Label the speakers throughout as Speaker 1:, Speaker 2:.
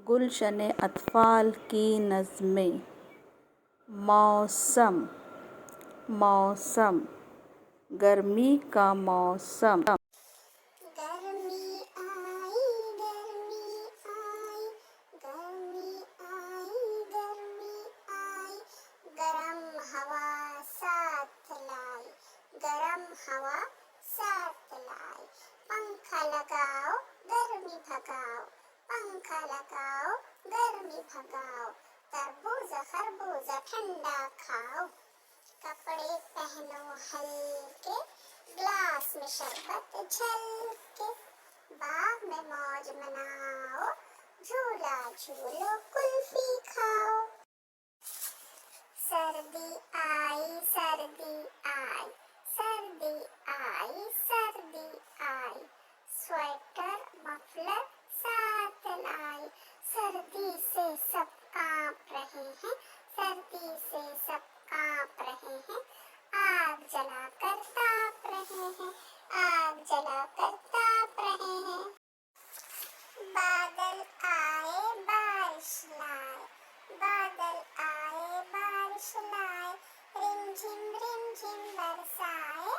Speaker 1: गुलशन अतफाल की नज़्में। मौसम, मौसम, गर्मी का मौसम।
Speaker 2: गर्मी आई, गर्मी आई, गर्मी आई, गर्मी आई, गरम हवा साथ लाई, गरम हवा साथ लाई। पंखा लगाओ, गर्मी भगाओ, पंखा लगाओ, गर्मी भगाओ। तरबूजा खरबूजा ठंडा खाओ, कपड़े पहनो हल्के, ग्लास में शरबत झलके। बाग में मौज मनाओ, झूला झूलो कुल्फी खाओ। सर्दी आई, सर्दी आई, सर्दी आई, सर्दी आई, स्वेटर मफलर साथ लाई। सर्दी से सब कांप रहे हैं, सर्दी से सब कांप रहे हैं। आग जलाकर ताप रहे हैं, आग जलाकर ताप रहे हैं। बादल आए बारिश लाए, बादल आए बारिश लाए, रिमझिम बरसाए।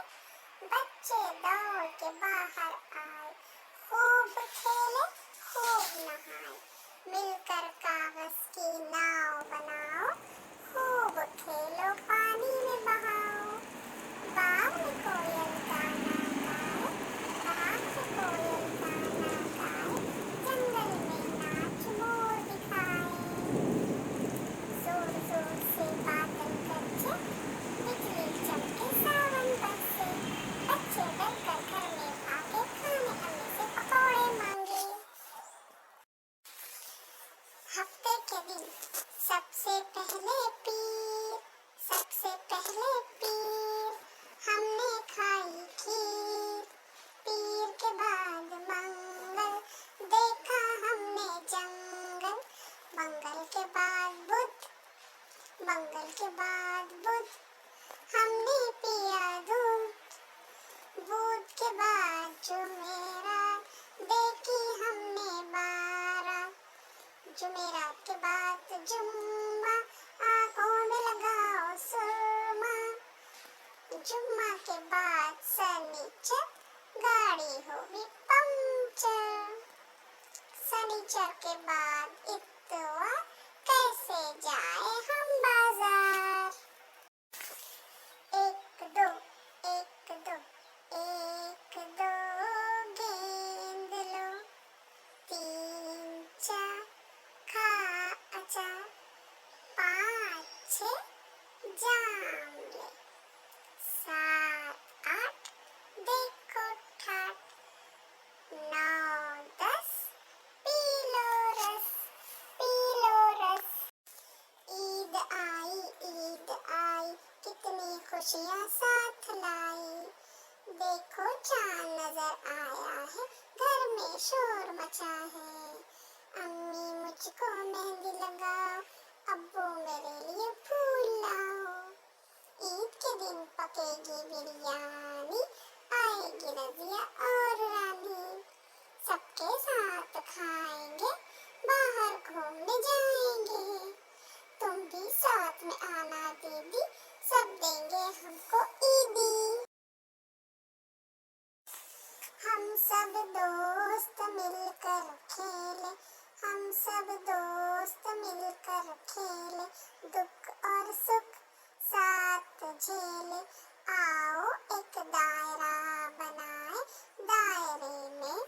Speaker 2: बच्चे दौड़ के बाहर आए, खूब खेले खूब नहाए। मिलकर कागज की नाव बनाओ, खूब खेलो पानी में बहाओ। बाग में कोयल गाना गाए, बाग में कोयल गाना गाए, जंगल में नाच मोर दिखाए। जोर जोर से बादल गरजे, बिजली चमके सावन बरसे। बच्चे डर कर घर में भागे, खाने अम्मी से पकौड़े मांगे। हफ्ते के दिन सबसे पहले पीर, सबसे पहले पीर, हमने खाई खीर। पीर के बाद मंगल, देखा हमने जंगल। मंगल के बाद बुध, मंगल के बाद बुध, हमने पिया दूध। बुध के बाद जुमेरात, देखी हमने बारात। जुमेरात के बाद जुम्मा, आंखों में लगाओ सुरमा। जुम्मा के बाद शनिचर, गाड़ी होगी पंचर। शनिचर के बाद इतवार, कैसे जाए हम बाजार। एक दो, एक दो, एक दो गेंद लो। तीन चार खा अचार, पाँच छः जाम ले। सात आठ देखो ठाट, नौ दस पी लो रस, पी लो रस। ईद आई, ईद आई, कितनी खुशियाँ साथ लाई। देखो चाँद नजर आया है, घर में शोर मचा है। अम्मी मुझको मेहंदी लगाओ, अब्बू मेरे लिए फूल लाओ। ईद के दिन पकेगी बिरयानी, आएगी रज़िया और रानी। सबके साथ खाएंगे, बाहर घूमने जाएंगे। तुम भी साथ में आना दीदी, सब देंगे हमको ईदी। हम सब दोस्त मिलकर खेले, हम सब दोस्त मिलकर खेले। दुख और सुख साथ झेले। आओ एक दायरा बनाए, दायरे में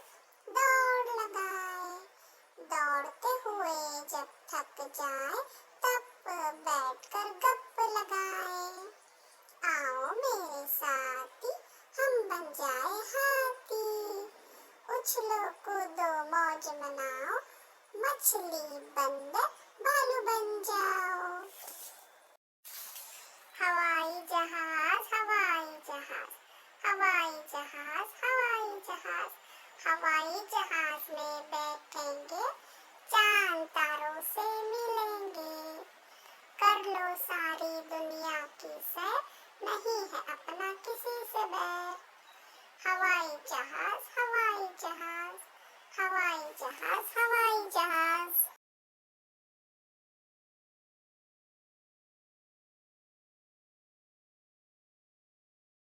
Speaker 2: दौड़ लगाए। दौड़ते हुए जब थक जाए, तब बैठकर गप लगाए। आओ मेरे साथी, हम बन जाए हाथी। उछलो कूदो मौज मनाओ, मछली बंदर भालू बन जाओ। हवाई जहाज, हवाई जहाज, हवाई जहाज, हवाई जहाज, हवाई जहाज में बैठेंगे,